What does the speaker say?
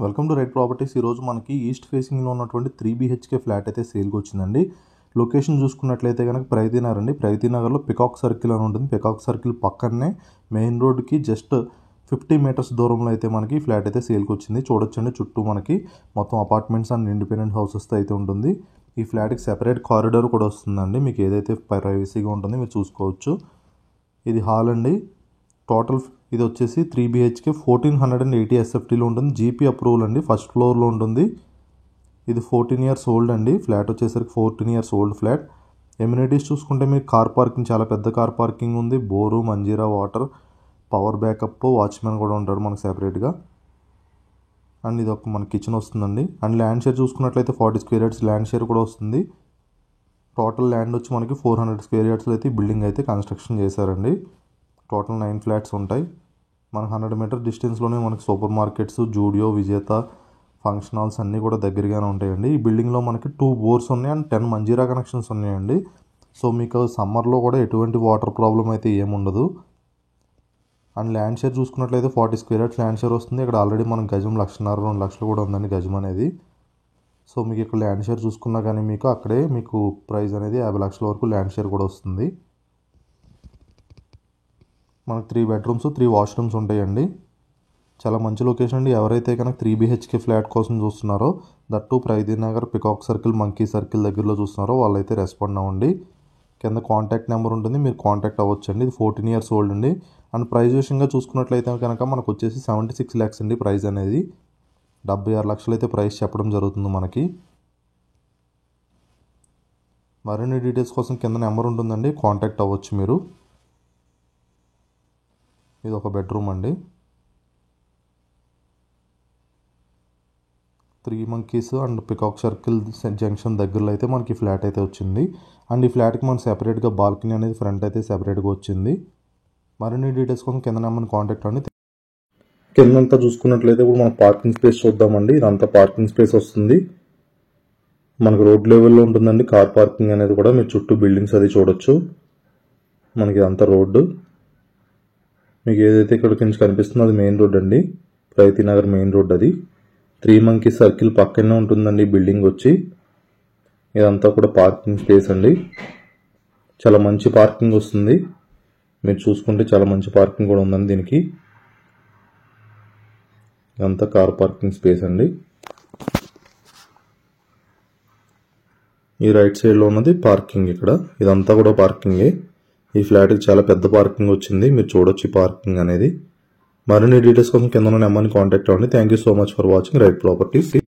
Welcome to right properties. ఈరోజు మనకి east ఫేసింగ్లో ఉన్నటువంటి 3 BHK ఫ్లాట్ అయితే సేల్కి వచ్చిందండి. లొకేషన్ చూసుకున్నట్లయితే కనుక ప్రగతినగర్ అండి. ప్రగతినగర్లో పికాక్ సర్కిల్ అని ఉంటుంది. పికాక్ సర్కిల్ పక్కనే మెయిన్ రోడ్కి జస్ట్ 50 మీటర్స్ దూరంలో అయితే మనకి ఫ్లాట్ అయితే సేల్కి వచ్చింది. చూడొచ్చండి, చుట్టూ మనకి మొత్తం అపార్ట్మెంట్స్ అండ్ ఇండిపెండెంట్ హౌసెస్తో అయితే ఉంటుంది. ఈ ఫ్లాట్కి సెపరేట్ కారిడార్ కూడా వస్తుందండి. మీకు ఏదైతే ప్రైవసీగా ఉంటుందో మీరు చూసుకోవచ్చు. ఇది హాల్ అండి. టోటల్ ఇది వచ్చేసి 3 BHK 1480 SFTలో ఉంటుంది. జీపీ అప్రూవల్ అండి. ఫస్ట్ ఫ్లోర్లో ఉంటుంది. ఇది 14 ఇయర్స్ ఓల్డ్ అండి. ఫ్లాట్ వచ్చేసరికి 14 ఇయర్స్ ఓల్డ్ ఫ్లాట్. ఎమ్యూనిటీస్ చూసుకుంటే మీకు కార్ పార్కింగ్, చాలా పెద్ద కార్ పార్కింగ్ ఉంది. Bore, Manjira water, power backup, watchman కూడా ఉంటాడు మనకు సెపరేట్గా. అండ్ ఇది ఒక మన కిచెన్ వస్తుందండి. అండ్ ల్యాండ్ షేర్ చూసుకున్నట్లయితే 40 స్క్వేర్ యార్డ్స్ ల్యాండ్ షేర్ కూడా వస్తుంది. టోటల్ ల్యాండ్ వచ్చి మనకి 400 స్క్వేర్ యార్డ్స్లో అయితే బిల్డింగ్ అయితే కన్స్ట్రక్షన్ చేశారండి. టోటల్ 9 ఫ్లాట్స్ ఉంటాయి. మనకు 100 మీటర్ డిస్టెన్స్లోనే మనకి సూపర్ మార్కెట్స్, జూడియో, విజేత, ఫంక్షన్ హాల్స్ అన్నీ కూడా దగ్గరగానే ఉంటాయండి. ఈ బిల్డింగ్లో మనకి 2 బోర్స్ ఉన్నాయి అండ్ 10 మంజీరా కనెక్షన్స్ ఉన్నాయండి. సో మీకు సమ్మర్లో కూడా ఎటువంటి వాటర్ ప్రాబ్లం అయితే ఏముండదు. అండ్ ల్యాండ్ షేర్ చూసుకున్నట్లయితే 40 స్క్వేర్ యార్డ్స్ ల్యాండ్ షేర్ వస్తుంది. ఇక్కడ ఆల్రెడీ మనకు గజం 1,50,000 2 లక్షలు కూడా ఉందండి గజం అనేది. సో మీకు ఇక్కడ ల్యాండ్ షేర్ చూసుకున్నా కానీ మీకు అక్కడే మీకు ప్రైస్ అనేది 50 లక్షల వరకు ల్యాండ్ షేర్ కూడా వస్తుంది. మనకు 3 బెడ్రూమ్స్ 3 వాష్రూమ్స్ ఉంటాయండి. చాలా మంచి లొకేషన్ అండి. ఎవరైతే కనుక 3 BHK ఫ్లాట్ కోసం చూస్తున్నారో, that Pragathi Nagar peacock circle, monkey circle దగ్గరలో చూస్తున్నారో వాళ్ళైతే రెస్పాండ్ అవ్వండి. కింద కాంటాక్ట్ నెంబర్ ఉంటుంది, మీరు కాంటాక్ట్ అవ్వచ్చండి. ఇది 14 ఇయర్స్ ఓల్డ్ అండి. అండ్ ప్రైస్ విషయంగా చూసుకున్నట్లయితే కనుక మనకు వచ్చేసి 76 lakhs అండి ప్రైస్ అనేది. 76 లక్షలు అయితే ప్రైస్ చెప్పడం జరుగుతుంది మనకి. మరిన్ని డీటెయిల్స్ కోసం కింద నెంబర్ ఉంటుందండి, కాంటాక్ట్ అవ్వచ్చు మీరు. ఇది ఒక బెడ్రూమ్ అండి. 3 monkeys and peacock circle junction దగ్గరలో అయితే మనకి ఫ్లాట్ అయితే వచ్చింది. అండ్ ఈ ఫ్లాట్కి మనకి సెపరేట్గా బాల్కనీ అనేది ఫ్రంట్ అయితే సెపరేట్గా వచ్చింది. మరిన్ని డీటెయిల్స్ కోసం కింద నెంబర్ని కాంటాక్ట్ అవ్వండి. కిందంతా చూసుకున్నట్లయితే ఇప్పుడు మనం పార్కింగ్ స్పేస్ చూద్దామండి. ఇదంతా పార్కింగ్ స్పేస్ వస్తుంది. మనకు రోడ్ లెవెల్లో ఉంటుందండి కార్ పార్కింగ్ అనేది కూడా. మీరు చుట్టూ బిల్డింగ్స్ అది చూడొచ్చు. మనకి ఇదంతా రోడ్డు. మీకు ఏదైతే ఇక్కడికి నుంచి కనిపిస్తుందో అది మెయిన్ రోడ్ అండి. ప్రగతినగర్ మెయిన్ రోడ్ అది. 3 మంకీ సర్కిల్ పక్కనే ఉంటుందండి బిల్డింగ్ వచ్చి. ఇదంతా కూడా పార్కింగ్ స్పేస్ అండి. చాలా మంచి పార్కింగ్ వస్తుంది. మీరు చూసుకుంటే చాలా మంచి పార్కింగ్ కూడా ఉందండి దీనికి. ఇదంతా కార్ పార్కింగ్ స్పేస్ అండి. ఈ రైట్ సైడ్లో ఉన్నది పార్కింగ్. ఇక్కడ ఇదంతా కూడా పార్కింగే. ఈ ఫ్లాట్కి చాలా పెద్ద పార్కింగ్ వచ్చింది. మీరు చూడొచ్చు ఈ పార్కింగ్ అనేది. మరిన్ని డీటెయిల్స్ కోసం కింద నెంబర్ని కాంటాక్ట్ అవ్వండి. Thank you so much for watching right properties.